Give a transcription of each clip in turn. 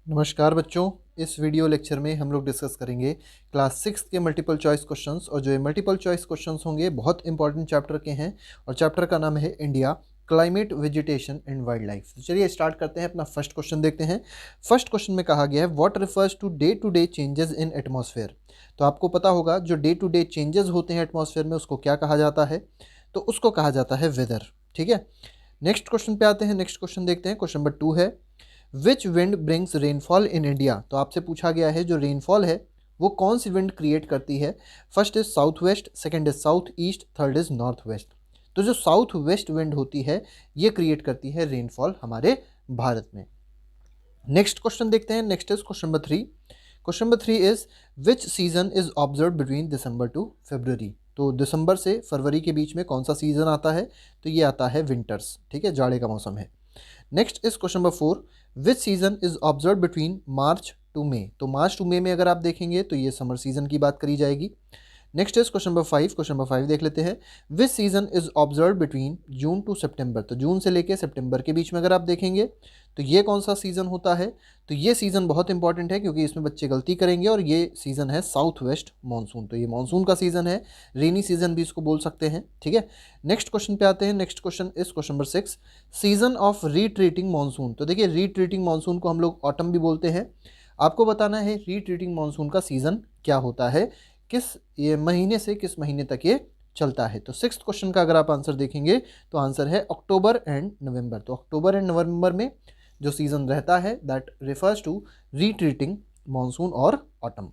नमस्कार बच्चों। इस वीडियो लेक्चर में हम लोग डिस्कस करेंगे क्लास 6 के मल्टीपल चॉइस क्वेश्चंस। और जो ये मल्टीपल चॉइस क्वेश्चंस होंगे बहुत इंपॉर्टेंट चैप्टर के हैं और चैप्टर का नाम है India, climate, vegetation and wild life. तो चलिए स्टार्ट करते हैं। अपना फर्स्ट क्वेश्चन देखते हैं। फर्स्ट क्वेश्चन में कहा गया है what refers to the changes in atmosphere. तो आपको पता होगा जो डे चेंजेस होते हैं एटमॉस्फेयर में उसको क्या कहा जाता है, तो उसको कहा जाता है वेदर। ठीक है, नेक्स्ट क्वेश्चन पे आते हैं। नेक्स्ट क्वेश्चन देखते हैं। क्वेश्चन नंबर 2 है which wind brings rainfall in India. तो आपसे पूछा गया है जो रेनफॉल है वो कौन सी विंड क्रिएट करती है। First is south west, second is south east, third is north west. तो जो साउथ वेस्ट विंड होती है ये क्रिएट करती है रेनफॉल हमारे भारत में। नेक्स्ट क्वेश्चन देखते हैं। Next is question number 3। Question number 3 is which season is observe between December to February. तो दिसंबर से फरवरी के बीच में कौन सा सीजन आता है, तो ये आता है विंटर्स। ठीक है, जाड़े का मौसम है। Next is question number 4 which season is observe between March to May. तो मार्च टू मई में अगर आप देखेंगे तो ये समर सीजन की बात करी जाएगी। Next is question number 5। Question number 5 देख लेते हैं। Which season is observe between June to September. तो जून से लेके सितंबर के बीच में अगर आप देखेंगे तो ये कौन सा सीजन होता है, तो ये सीजन बहुत इंपॉर्टेंट है क्योंकि इसमें बच्चे गलती करेंगे और ये सीजन है साउथ वेस्ट मानसून। तो ये मानसून का सीजन है, रेनी सीजन भी इसको बोल सकते हैं। ठीक है, नेक्स्ट क्वेश्चन पे आते हैं। Next question is question number 6 season of retreating monsoon. तो देखिए रीट्रीटिंग मानसून को हम लोग ऑटम भी बोलते हैं। आपको बताना है रीट्रीटिंग मानसून का सीजन क्या होता है, किस ये महीने से किस महीने तक ये चलता है। तो 6th क्वेश्चन का अगर आप आंसर देखेंगे तो आंसर है अक्टूबर एंड नवंबर। तो अक्टूबर एंड नवंबर में जो सीजन रहता है that refers to retreating monsoon और ऑटम।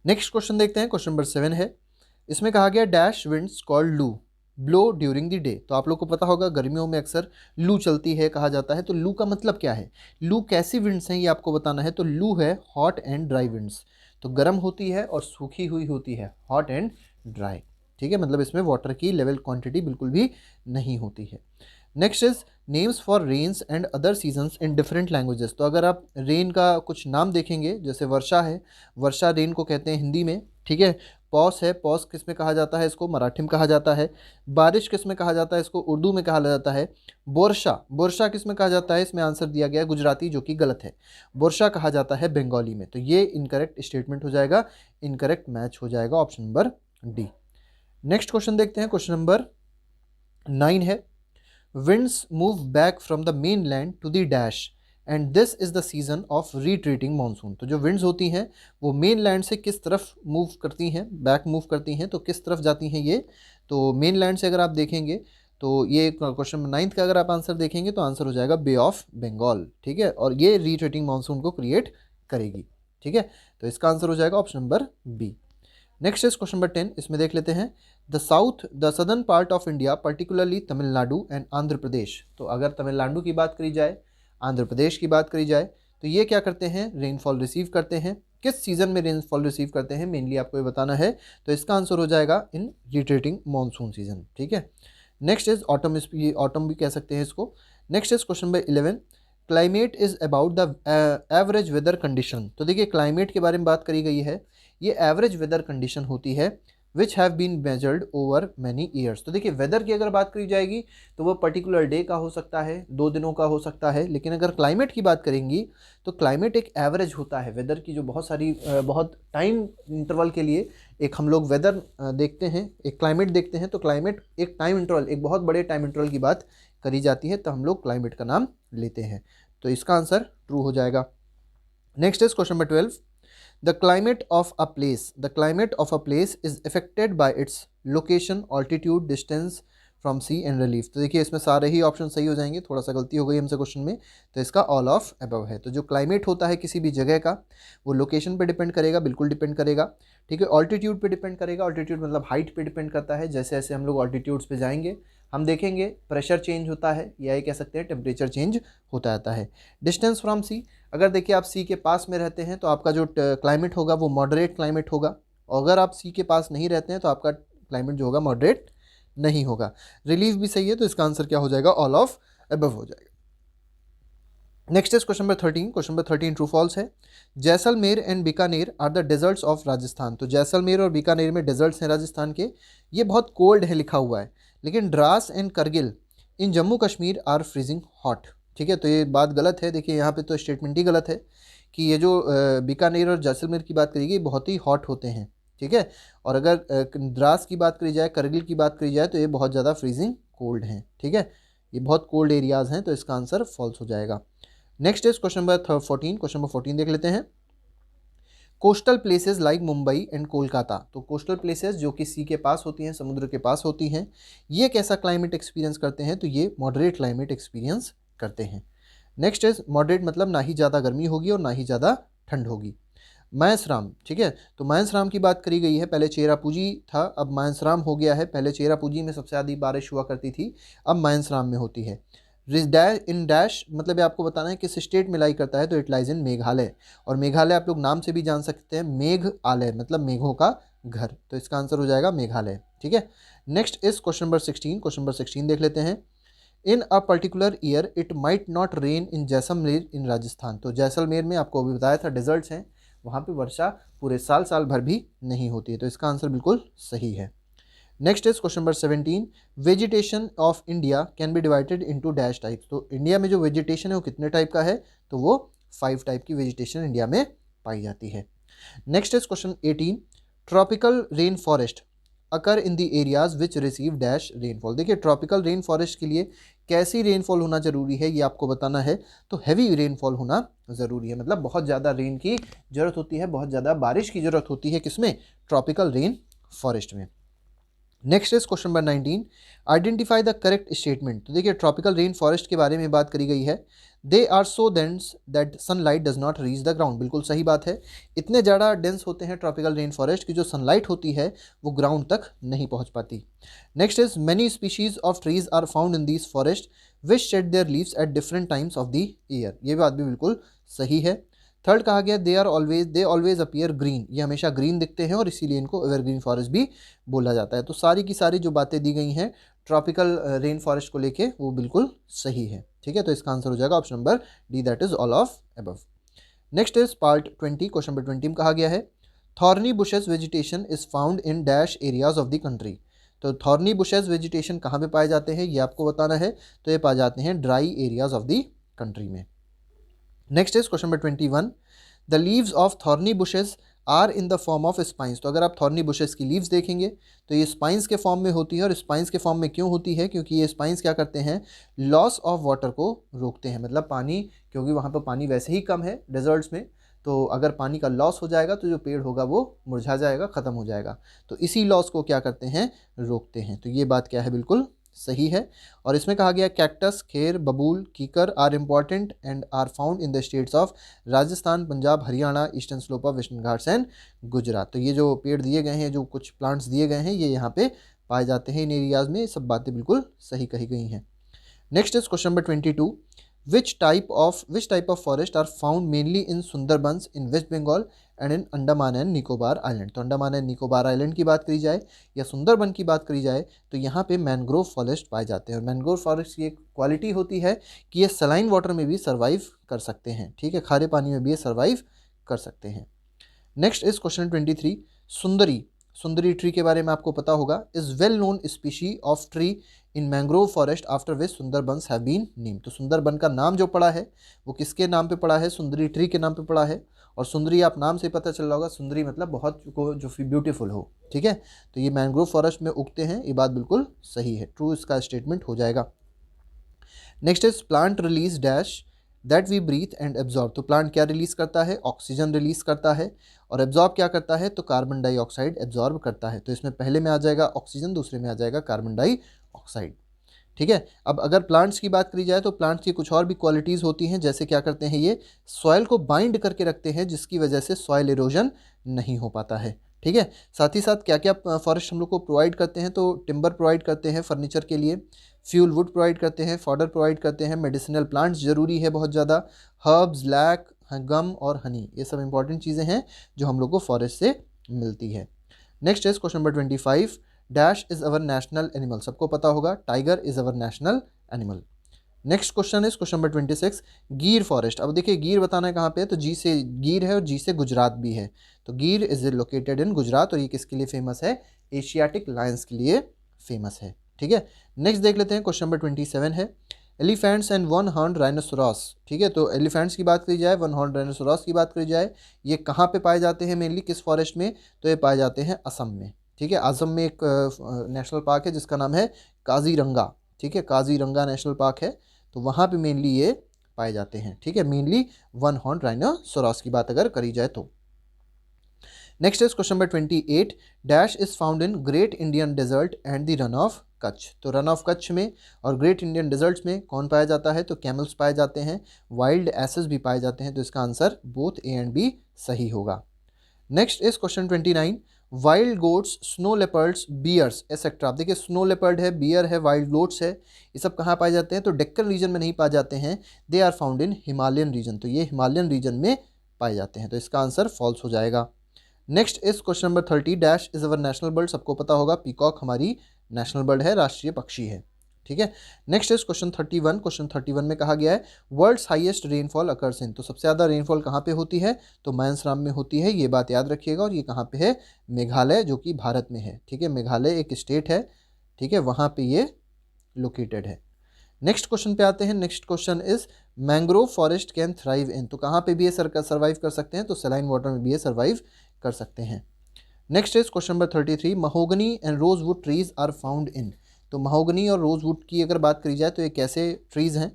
नेक्स्ट क्वेश्चन देखते हैं। क्वेश्चन नंबर 7 है। इसमें कहा गया डैश विंड्स कॉल्ड लू ब्लो ड्यूरिंग द डे। तो आप लोग को पता होगा गर्मियों में अक्सर लू चलती है कहा जाता है। तो लू का मतलब क्या है, लू कैसी विंड्स हैं ये आपको बताना है। तो लू है हॉट एंड ड्राई विंड्स। तो गर्म होती है और सूखी हुई होती है, हॉट एंड ड्राई। ठीक है, मतलब इसमें वाटर की लेवल क्वांटिटी बिल्कुल भी नहीं होती है। Next is names for rains and other seasons in different languages. तो अगर आप रेन का कुछ नाम देखेंगे, जैसे वर्षा है, वर्षा रेन को कहते हैं हिंदी में। ठीक है, पॉस है, पॉस किस में कहा जाता है, इसको मराठी में कहा जाता है। बारिश किस में कहा जाता है, इसको उर्दू में कहा जाता है। बोरशा, बोरशा किस में कहा जाता है, इसमें आंसर दिया गया है गुजराती जो कि गलत है। बोरशा कहा जाता है बंगाली में। तो ये इनकरेक्ट स्टेटमेंट हो जाएगा, इनकरेक्ट मैच हो जाएगा option number D. Next question देखते हैं। क्वेश्चन नंबर 9 है winds move back from the mainland to the dash and this is the season of retreating monsoon। तो जो winds होती हैं वो mainland से किस तरफ मूव करती हैं, बैक मूव करती हैं, तो किस तरफ जाती हैं ये। तो mainland से अगर आप देखेंगे तो ये क्वेश्चन नंबर 9 का अगर आप आंसर देखेंगे तो आंसर हो जाएगा बे ऑफ बंगाल। ठीक है, और ये रिट्रीटिंग मानसून को क्रिएट करेगी। ठीक है, तो इसका आंसर हो जाएगा option number B. Next is question number 10। इसमें देख लेते हैं the southern part of India particularly Tamil Nadu and Andhra Pradesh. तो अगर तमिलनाडु की बात करी जाए, आंध्र प्रदेश की बात करी जाए, तो ये क्या करते हैं, रेनफॉल रिसीव करते हैं। किस सीजन में रेनफॉल रिसीव करते हैं मेनली आपको ये बताना है। तो इसका आंसर हो जाएगा इन रिट्रीटिंग मानसून सीजन। ठीक है, नेक्स्ट इज ऑटम, ऑटम भी कह सकते हैं इसको। Next is question number 11 climate is about the average weather condition. तो देखिए क्लाइमेट के बारे में बात करी गई है, ये एवरेज वेदर कंडीशन होती है which have been measured over many years. तो देखिए वेदर की अगर बात करी जाएगी तो वो पर्टिकुलर डे का हो सकता है, 2 दिनों का हो सकता है। लेकिन अगर क्लाइमेट की बात करेंगी तो क्लाइमेट एक एवरेज होता है वेदर की, जो बहुत टाइम इंटरवल के लिए एक हम लोग वेदर देखते हैं, एक क्लाइमेट देखते हैं। तो क्लाइमेट एक टाइम इंटरवल, एक बहुत बड़े टाइम इंटरवल की बात करी जाती है, तो हम लोग क्लाइमेट का नाम लेते हैं। तो इसका आंसर ट्रू हो जाएगा। Next is question number 12 The climate of a place is affected by its location, altitude, distance from sea and relief। तो देखिए इसमें सारे ही ऑप्शन सही हो जाएंगे, थोड़ा सा गलती हो गई हमसे क्वेश्चन में, तो इसका ऑल ऑफ अबव है। तो जो क्लाइमेट होता है किसी भी जगह का वो लोकेशन पे डिपेंड करेगा, बिल्कुल डिपेंड करेगा। ठीक है, ऑल्टीट्यूड पे डिपेंड करेगा, ऑल्टीट्यूड मतलब हाइट पे डिपेंड करता है। जैसे जैसे हम लोग ऑल्टीट्यूड्स पे जाएंगे हम देखेंगे प्रेशर चेंज होता है, या ये कह सकते हैं टेम्परेचर चेंज होता रहता है। डिस्टेंस फ्रॉम सी, अगर देखिए आप सी के पास में रहते हैं तो आपका जो क्लाइमेट होगा वो मॉडरेट क्लाइमेट होगा, और अगर आप सी के पास नहीं रहते हैं तो आपका क्लाइमेट जो होगा मॉडरेट नहीं होगा। रिलीफ भी सही है, तो इसका आंसर क्या हो जाएगा, ऑल ऑफ अबव हो जाएगा। Next is question number 13। Question number 13 true false है। Jaisalmer and Bikaner are the deserts of Rajasthan. तो जैसलमेर और बीकानेर में डेजर्ट्स हैं राजस्थान के, ये बहुत कोल्ड है लिखा हुआ है। लेकिन Dras and Kargil in Jammu Kashmir are freezing hot. ठीक है, तो ये बात गलत है। देखिए यहाँ पे तो स्टेटमेंट ही गलत है कि ये जो बीकानेर और जैसलमेर की बात करेगी बहुत ही हॉट होते हैं, ठीक है। और अगर द्रास की बात करी जाए, करगिल की बात करी जाए तो ये बहुत ज़्यादा फ्रीजिंग कोल्ड हैं, ठीक है। ये बहुत कोल्ड एरियाज़ हैं, तो इसका आंसर फॉल्स हो जाएगा। Next is question number 14। Question number 14 देख लेते हैं। Coastal places like Mumbai and Kolkata, तो कोस्टल प्लेसेस जो कि सी के पास होती हैं, समुद्र के पास होती हैं, ये कैसा क्लाइमेट एक्सपीरियंस करते हैं, तो ये मॉडरेट क्लाइमेट एक्सपीरियंस करते हैं। नेक्स्ट इज मॉडरेट मतलब ना ही ज़्यादा गर्मी होगी और ना ही ज़्यादा ठंड होगी। मानसराम, ठीक है, तो मानसराम की बात करी गई है। पहले चेरापूंजी था, अब मानसराम हो गया है। पहले चेरापूंजी में सबसे ज़्यादा बारिश हुआ करती थी, अब मानसराम में होती है। इन डैश मतलब ये आपको बताना है किस स्टेट में लाई करता है, तो इट लाइज इन मेघालय। और मेघालय आप लोग नाम से भी जान सकते हैं, मेघालय मतलब मेघों का घर, तो इसका आंसर हो जाएगा मेघालय, ठीक है। Next is question number 16। Question number 16 देख लेते हैं। In a particular year it might not rain in Jaisalmer in Rajasthan, तो जैसलमेर में आपको अभी बताया था डेजर्ट्स हैं, वहाँ पे वर्षा पूरे साल भर भी नहीं होती है, तो इसका आंसर बिल्कुल सही है। Next is question number 17। Vegetation of India can be divided into dash types, तो इंडिया में जो वेजिटेशन है वो कितने टाइप का है, तो वो 5 टाइप की वेजिटेशन इंडिया में पाई जाती है। Next is question 18। Tropical rain forest occur in the areas which receive dash rainfall, देखिए ट्रॉपिकल रेन फॉरेस्ट के लिए कैसी रेनफॉल होना जरूरी है ये आपको बताना है, तो हैवी रेनफॉल होना ज़रूरी है, मतलब बहुत ज़्यादा रेन की ज़रूरत होती है, बहुत ज़्यादा बारिश की ज़रूरत होती है, किसमें, ट्रॉपिकल रेन फॉरेस्ट में। Next is question number 19। Identify the correct statement, तो देखिए ट्रॉपिकल रेन फॉरेस्ट के बारे में बात करी गई है। They are so dense that sunlight does not reach the ground, बिल्कुल सही बात है। इतने ज़्यादा डेंस होते हैं ट्रॉपिकल रेन फॉरेस्ट की जो सनलाइट होती है वो ग्राउंड तक नहीं पहुंच पाती। Next is many species of trees are found in this forest which shed their leaves at different times of the year, ये बात भी बिल्कुल सही है। थर्ड कहा गया दे ऑलवेज अपीयर ग्रीन, ये हमेशा ग्रीन दिखते हैं और इसीलिए इनको एवरग्रीन फॉरेस्ट भी बोला जाता है। तो सारी की सारी जो बातें दी गई हैं ट्रॉपिकल रेन फॉरेस्ट को लेके वो बिल्कुल सही है, ठीक है। तो इसका आंसर हो जाएगा option number D, that is all of above. Next is part 20। Question number 20 में कहा गया है thorny bushes vegetation is found in dash areas of the country, तो थॉर्नी बुशेस वेजिटेशन कहाँ पे पाए जाते हैं ये आपको बताना है, तो ये पाए जाते हैं dry areas of the country में। Next is question number 21। The leaves of thorny bushes are in the form of spines, तो अगर आप थॉर्नी बुशेस की लीव्स देखेंगे तो ये स्पाइंस के फॉर्म में होती है, और स्पाइंस के फॉर्म में क्यों होती है, क्योंकि ये स्पाइंस क्या करते हैं, लॉस ऑफ वाटर को रोकते हैं, मतलब पानी, क्योंकि वहाँ पर पानी वैसे ही कम है डेजर्ट्स में, तो अगर पानी का लॉस हो जाएगा तो जो पेड़ होगा वो मुरझा जाएगा, ख़त्म हो जाएगा, तो इसी लॉस को क्या करते हैं, रोकते हैं। तो ये बात क्या है, बिल्कुल सही है। और इसमें कहा गया cactus, khair, babool, kikar are important and are found in the states of Rajasthan, Punjab, Haryana, eastern slope of western Ghats and Gujarat, तो ये जो पेड़ दिए गए हैं, जो कुछ प्लांट्स दिए गए हैं, ये यहाँ पे पाए जाते हैं इन एरियाज़ में, सब बातें बिल्कुल सही कही गई हैं। Next is question number 22। Which type of forest are found mainly in Sundarbans in West Bengal and in Andaman and Nicobar island, तो अंडमान एंड निकोबार आइलैंड की बात करी जाए या सुंदरबन की बात करी जाए तो यहाँ पे मैंग्रोव फॉरेस्ट पाए जाते हैं, और मैंग्रोव फॉरेस्ट की एक क्वालिटी होती है कि ये सलाइन वाटर में भी सर्वाइव कर सकते हैं, ठीक है, खारे पानी में भी ये सर्वाइव कर सकते हैं। Next is question 23। Sundari tree के बारे में आपको पता होगा, is well known species of tree in mangrove forest after which Sundarbans have been name, तो सुंदरबन का नाम जो पड़ा है वो किसके नाम पे पड़ा है, सुंदरी ट्री के नाम पे पड़ा है। और सुंदरी आप नाम से पता चल रहा होगा, सुंदरी मतलब बहुत को जो ब्यूटीफुल हो, ठीक है, तो ये मैंग्रोव फॉरेस्ट में उगते हैं, ये बात बिल्कुल सही है, ट्रू इसका स्टेटमेंट हो जाएगा। Next is plant release dash that we breathe and absorb, तो प्लांट क्या रिलीज करता है, ऑक्सीजन रिलीज करता है, और एब्जॉर्ब क्या करता है, तो कार्बन डाइऑक्साइड एब्जॉर्ब करता है, तो इसमें पहले में आ जाएगा ऑक्सीजन, दूसरे में आ जाएगा कार्बन डाइऑक्साइड, ठीक है। अब अगर प्लांट्स की बात करी जाए तो प्लांट्स की कुछ और भी क्वालिटीज़ होती हैं, जैसे क्या करते हैं, ये सॉइल को बाइंड करके रखते हैं, जिसकी वजह से सॉइल इरोजन नहीं हो पाता है, ठीक है। साथ ही साथ क्या क्या फॉरेस्ट हम लोग को प्रोवाइड करते हैं, तो टिम्बर प्रोवाइड करते हैं फर्नीचर के लिए, फ्यूल वुड प्रोवाइड करते हैं, फॉडर प्रोवाइड करते हैं, मेडिसिनल प्लांट्स ज़रूरी है बहुत ज़्यादा, हर्ब्स, लैक, गम और हनी, ये सब इंपॉर्टेंट चीज़ें हैं जो हम लोग को फॉरेस्ट से मिलती है। Next is question number 25। Dash is our national animal, सबको पता होगा tiger is our national animal. Next question is question number 26। गिर फॉरेस्ट, अब देखिए गिर बताना है कहाँ पे है, तो जी से गिर है और जी से गुजरात भी है, तो गिर इज लोकेटेड इन गुजरात, और ये किसके लिए फेमस है, एशियाटिक लायंस के लिए फेमस है, ठीक है। नेक्स्ट देख लेते हैं क्वेश्चन नंबर 27 है elephants and one horn rhinoceros, ठीक है, तो एलिफेंट्स की बात करी जाए, वन हॉर्न राइनोसोरस की बात करी जाए, ये कहाँ पे पाए जाते हैं मेनली, किस फॉरेस्ट में, तो ये पाए जाते हैं असम में, ठीक है। असम में एक नेशनल पार्क है जिसका नाम है काजीरंगा, ठीक है, काजीरंगा नेशनल पार्क है, तो वहाँ पे मेनली ये पाए जाते हैं, ठीक है, मेनली वन हॉर्न राइनोसोरस की बात अगर करी जाए तो। Next is question number 28, dash is found in great Indian desert and the run of Kutch, तो रन ऑफ कच्छ में और ग्रेट इंडियन डेजर्ट्स में कौन पाया जाता है, तो कैमल्स पाए जाते हैं, वाइल्ड एसेस भी पाए जाते हैं, तो इसका answer both A and B सही होगा। Next is question 29, wild goats, snow leopards, bears etcetera, आप देखिए स्नो लेपर्ड है, बियर है, वाइल्ड गोट्स है, ये सब कहाँ पाए जाते हैं, तो डेक्कन रीजन में नहीं पाए जाते हैं, they are found in Himalayan region, तो ये हिमालयन रीजन में पाए जाते हैं, तो इसका आंसर फॉल्स हो जाएगा। Next is question number 30, dash is our national bird, सबको पता होगा पीकॉक हमारी नेशनल बर्ड है, राष्ट्रीय पक्षी है, ठीक है। नेक्स्ट इज क्वेश्चन 31, क्वेश्चन 31 में कहा गया है world's highest rainfall occurs in, तो सबसे ज़्यादा रेनफॉल कहाँ पे होती है, तो मानसराम में होती है, ये बात याद रखिएगा, और ये कहाँ पे है, मेघालय, जो कि भारत में है, ठीक है, मेघालय एक स्टेट है, ठीक है, वहाँ पे ये लोकेटेड है। नेक्स्ट क्वेश्चन पे आते हैं, next question is mangrove forest can thrive in, तो कहाँ पे भी ये सर्वाइव कर सकते हैं, तो सलाइन वाटर में भी ये सर्वाइव कर सकते हैं। Next is question number 33, mahogany and rosewood trees are found in, तो महोगनी और रोजवुड की अगर बात करी जाए तो ये कैसे ट्रीज हैं,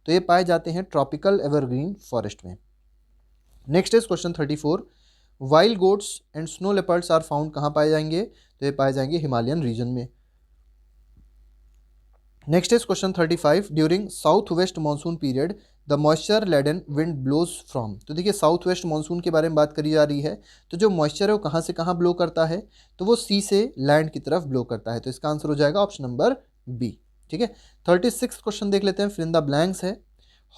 तो ये पाए जाते हैं ट्रॉपिकल एवरग्रीन फॉरेस्ट में। Next is question 34, wild goats and snow leopards are found कहाँ पाए जाएंगे, तो ये पाए जाएंगे हिमालयन रीजन में। Next is question 35, during south west monsoon period the moisture laden wind blows from, तो देखिए साउथ वेस्ट मानसून के बारे में बात करी जा रही है, तो जो मॉइस्चर है वो कहाँ से कहाँ ब्लो करता है, तो वो सी से लैंड की तरफ ब्लो करता है, तो इसका आंसर हो जाएगा ऑप्शन नंबर बी, ठीक है। 36 क्वेश्चन देख लेते हैं, फिर इन द ब्लैंक्स है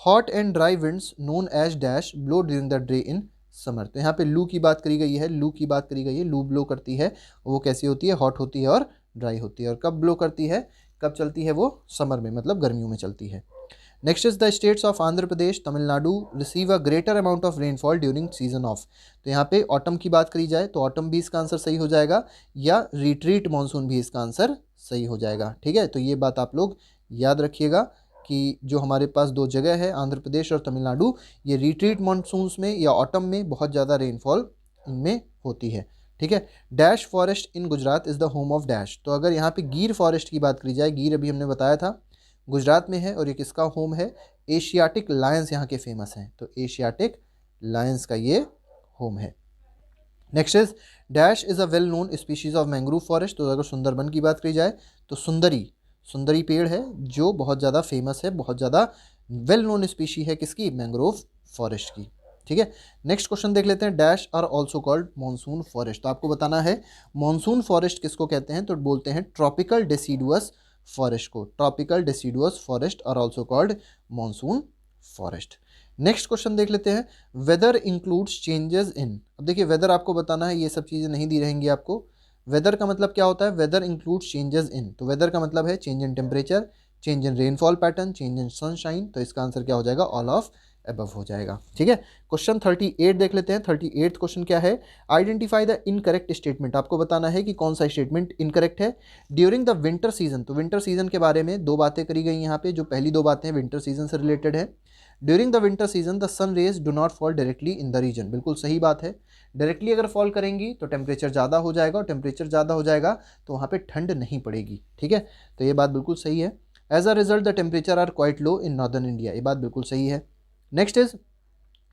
hot and dry winds known as dash blow during the day in summer, तो यहाँ पे लू की बात करी गई है, लू की बात करी गई है, लू ब्लो करती है, वो कैसी होती है, हॉट होती है और ड्राई होती है, और कब ब्लो करती है, कब चलती है, वो समर में, मतलब गर्मियों में चलती है। Next is the states of Andhra Pradesh, Tamil Nadu receive a greater amount of rainfall during season of, तो यहाँ पे ऑटम की बात करी जाए तो ऑटम भी इसका आंसर सही हो जाएगा, या रिट्रीट मानसून भी इसका आंसर सही हो जाएगा, ठीक है। तो ये बात आप लोग याद रखिएगा कि जो हमारे पास दो जगह है आंध्र प्रदेश और तमिलनाडु, ये रिट्रीट मानसून्स में या ऑटम में बहुत ज़्यादा रेनफॉल इनमें होती है, ठीक है। Dash forest in Gujarat is the home of dash, तो अगर यहाँ पे गिर फॉरेस्ट की बात करी जाए, गिर अभी हमने बताया था गुजरात में है, और ये किसका होम है, एशियाटिक लायंस यहाँ के फेमस हैं, तो एशियाटिक लायंस का ये होम है। Next is dash is a well known species of mangrove forest, तो अगर सुंदरबन की बात करी जाए तो सुंदरी पेड़ है जो बहुत ज़्यादा फेमस है, बहुत ज़्यादा वेल नोन स्पीशी है किसकी, मैंग्रोव फॉरेस्ट की, ठीक है। नेक्स्ट क्वेश्चन देख लेते हैं, dash are also called monsoon forest, तो आपको बताना है मानसून फॉरेस्ट किसको कहते हैं, तो बोलते हैं ट्रॉपिकल डेसिडुअस फॉरेस्ट को, tropical deciduous forest are also called monsoon forest. Next question देख लेते हैं, वेदर इंक्लूड्स चेंजेस इन, अब देखिए वेदर आपको बताना है, ये सब चीज़ें नहीं दी रहेंगी आपको। वेदर का मतलब क्या होता है, वेदर इंक्लूड्स चेंजेस इन, तो वेदर का मतलब है change in temperature, change in rainfall pattern, change in sunshine, तो इसका आंसर क्या हो जाएगा, ऑल ऑफ अबव हो जाएगा, ठीक है। क्वेश्चन 38 देख लेते हैं, 38 क्वेश्चन क्या है, आइडेंटिफाई द इनकरेक्ट स्टेटमेंट, आपको बताना है कि कौन सा स्टेटमेंट इनकरेक्ट है। ड्यूरिंग द विंटर सीजन, तो विंटर सीजन के बारे में दो बातें करी गई यहाँ पे, जो पहली दो बातें विंटर सीजन से रिलेटेड है। During the winter season the sun rays do not fall directly in the region, बिल्कुल सही बात है, डायरेक्टली अगर फॉल करेंगी तो टेम्परेचर ज़्यादा हो जाएगा, और टेम्परेचर ज़्यादा हो जाएगा तो वहाँ पे ठंड नहीं पड़ेगी, ठीक है, तो ये बात बिल्कुल सही है। As a result the temperature are quite low in northern India, ये बात बिल्कुल सही है। नेक्स्ट इज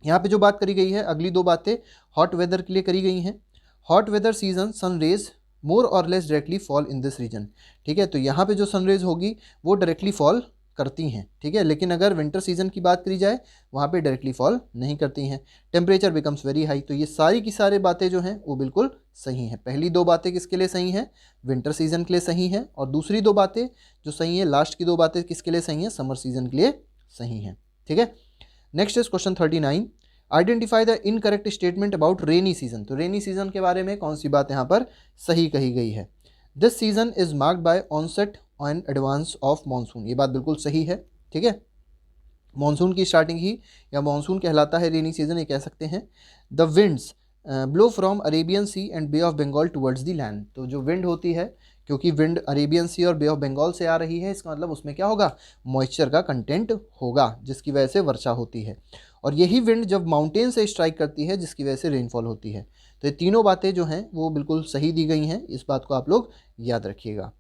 यहाँ पे जो बात करी गई है, अगली दो बातें हॉट वेदर के लिए करी गई हैं। Hot weather season sun rays more और less directly fall in this region, ठीक है, तो यहाँ पे जो सन रेज होगी वो डायरेक्टली फॉल करती हैं, ठीक है, लेकिन अगर विंटर सीजन की बात करी जाए वहाँ पे डायरेक्टली फॉल नहीं करती हैं, टेम्परेचर बिकम्स वेरी हाई, तो ये सारी की सारी बातें जो हैं वो बिल्कुल सही हैं। पहली दो बातें किसके लिए सही हैं, विंटर सीजन के लिए सही हैं, और दूसरी दो बातें जो सही हैं, लास्ट की दो बातें किसके लिए सही हैं, समर सीजन के लिए सही हैं, ठीक है। Next is question 39, identify the incorrect statement about rainy season, तो रेनी सीजन के बारे में कौन सी बात यहाँ पर सही कही गई है। This season is marked by onset and advance of monsoon, ये बात बिल्कुल सही है, ठीक है, मानसून की स्टार्टिंग ही या मानसून कहलाता है रेनी सीजन, ये कह सकते हैं। The winds blow from Arabian sea and bay of Bengal towards the land, तो जो विंड होती है क्योंकि विंड अरेबियन सी और बे ऑफ बंगाल से आ रही है, इसका मतलब उसमें क्या होगा, मॉइस्चर का कंटेंट होगा, जिसकी वजह से वर्षा होती है। और यही विंड जब माउंटेन से स्ट्राइक करती है, जिसकी वजह से रेनफॉल होती है। तो ये तीनों बातें जो हैं वो बिल्कुल सही दी गई हैं, इस बात को आप लोग याद रखिएगा।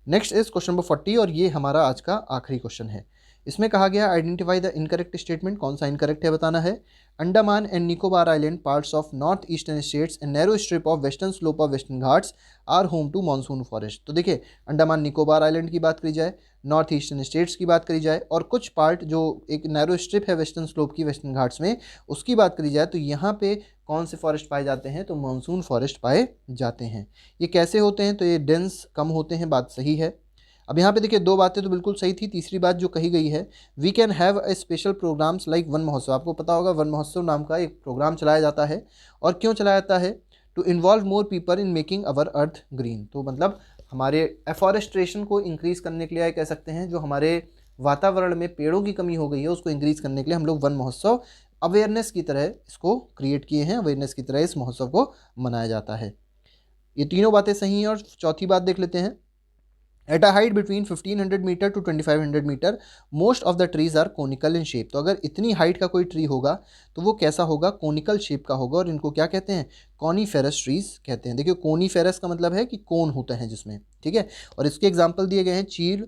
नेक्स्ट इज क्वेश्चन नंबर 40 और ये हमारा आज का आखिरी क्वेश्चन है। इसमें कहा गया आइडेंटिफाई द इनकरेक्ट स्टेटमेंट, कौन सा इनकरेक्ट है बताना है। Andaman and Nicobar island, parts of north eastern states and narrow strip of western slope of western Ghats are home to monsoon forest. तो देखिए, अंडमान निकोबार आइलैंड की बात करी जाए, नॉर्थ ईस्टर्न स्टेट्स की बात करी जाए, और कुछ पार्ट जो एक नैरो स्ट्रिप है वेस्टर्न स्लोप की वेस्टर्न घाट्स में, उसकी बात करी जाए, तो यहाँ पे कौन से फॉरेस्ट पाए जाते हैं, तो मानसून फॉरेस्ट पाए जाते हैं। ये कैसे होते हैं, तो ये डेंस कम होते हैं, बात सही है। अब यहाँ पे देखिए, दो बातें तो बिल्कुल सही थी, तीसरी बात जो कही गई है, we can have a special programs like Van Mahotsav. आपको पता होगा वन महोत्सव नाम का एक प्रोग्राम चलाया जाता है, और क्यों चलाया जाता है, to involve more people in making our earth green. तो मतलब हमारे एफॉरेस्ट्रेशन को इंक्रीज़ करने के लिए कह सकते हैं, जो हमारे वातावरण में पेड़ों की कमी हो गई है उसको इंक्रीज़ करने के लिए हम लोग वन महोत्सव अवेयरनेस की तरह इसको क्रिएट किए हैं, अवेयरनेस की तरह इस महोत्सव को मनाया जाता है। ये तीनों बातें सही हैं। और चौथी बात देख लेते हैं, at a height between 1500 meter to 2500 meter most of the trees are conical in shape. तो अगर इतनी हाइट का कोई ट्री होगा तो वो कैसा होगा, कोनिकल शेप का होगा, और इनको क्या कहते हैं, कॉनीफेरस ट्रीज कहते हैं। देखिए, कोनीफेरस का मतलब है कि कोन होता है जिसमें, ठीक है। और इसके एग्जाम्पल दिए गए हैं, चीड़,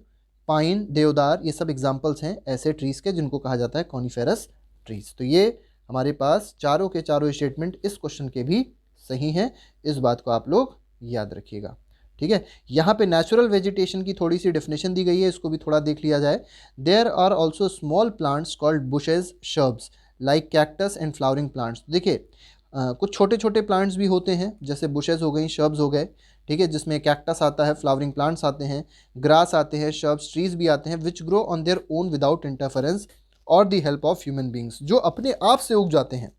पाइन, देवदार, ये सब एग्जाम्पल्स हैं ऐसे ट्रीज के जिनको कहा जाता है कॉनीफेरस ट्रीज। तो ये हमारे पास चारों के चारों स्टेटमेंट इस क्वेश्चन के भी सही हैं, इस बात को आप लोग याद रखिएगा, ठीक है। यहाँ पे नेचुरल वेजिटेशन की थोड़ी सी डेफिनेशन दी गई है, इसको भी थोड़ा देख लिया जाए। There are also small plants called bushes, shrubs like cactus and flowering plants. देखिए, कुछ छोटे छोटे प्लांट्स भी होते हैं, जैसे बुशेज हो गई, शर्ब्स हो गए, ठीक है, जिसमें कैक्टस आता है, फ्लावरिंग प्लांट्स आते हैं, ग्रास आते हैं, शर्ब्स, ट्रीज भी आते हैं, which grow on their own without interference और the help of human beings, जो अपने आप से उग जाते हैं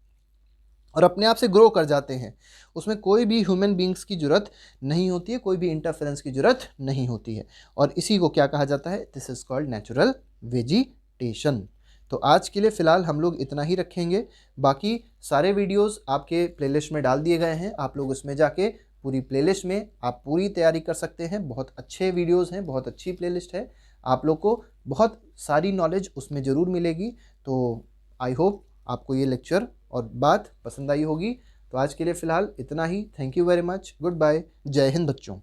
और अपने आप से ग्रो कर जाते हैं। उसमें कोई भी ह्यूमन बींग्स की ज़रूरत नहीं होती है, कोई भी इंटरफेरेंस की ज़रूरत नहीं होती है, और इसी को क्या कहा जाता है, this is called natural vegetation. तो आज के लिए फ़िलहाल हम लोग इतना ही रखेंगे, बाकी सारे वीडियोस आपके प्लेलिस्ट में डाल दिए गए हैं, आप लोग उसमें जाके पूरी प्लेलिस्ट में आप पूरी तैयारी कर सकते हैं। बहुत अच्छे वीडियोज़ हैं, बहुत अच्छी प्लेलिस्ट है, आप लोग को बहुत सारी नॉलेज उसमें ज़रूर मिलेगी। तो आई होप आपको ये लेक्चर और बात पसंद आई होगी। तो आज के लिए फ़िलहाल इतना ही। Thank you very much, good bye, जय हिंद बच्चों।